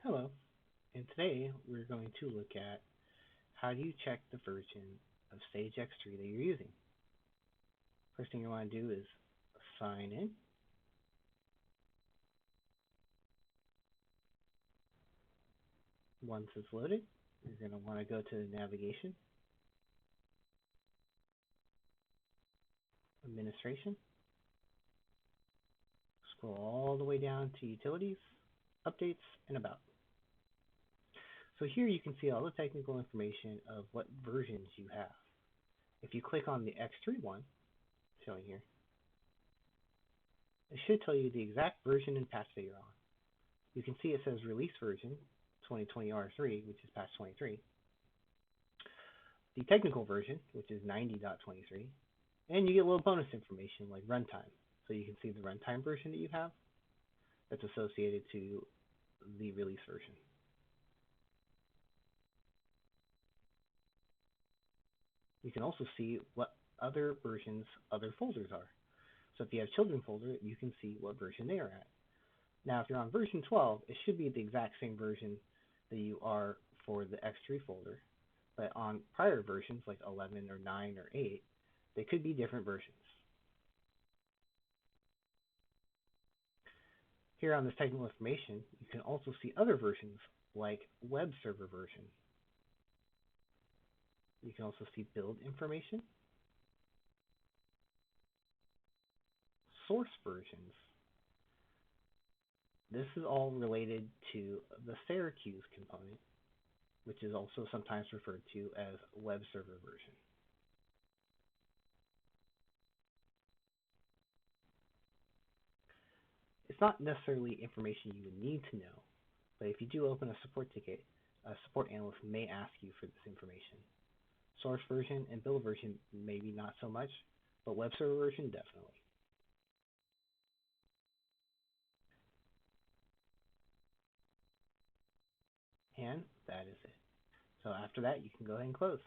Hello, and today we're going to look at how do you check the version of Sage X3 that you're using. First thing you want to do is sign in. Once it's loaded, you're going to want to go to navigation, administration, scroll all the way down to utilities, updates, and about. So here you can see all the technical information of what versions you have. If you click on the X3 one, showing here, it should tell you the exact version and patch that you're on. You can see it says release version 2020 R3, which is patch 23, the technical version, which is 90.23, and you get a little bonus information like runtime. So you can see the runtime version that you have that's associated to the release version. You can also see what other versions other folders are. So if you have children folder, you can see what version they are at. Now, if you're on version 12, it should be the exact same version that you are for the X3 folder. But on prior versions, like 11 or 9 or 8, they could be different versions. Here on this technical information, you can also see other versions, like web server version. You can also see build information, source versions. This is all related to the Syracuse component, which is also sometimes referred to as web server version. It's not necessarily information you would need to know, but if you do open a support ticket, a support analyst may ask you for this information. Source version and build version maybe not so much, but web server version definitely. And that is it. So after that, you can go ahead and close.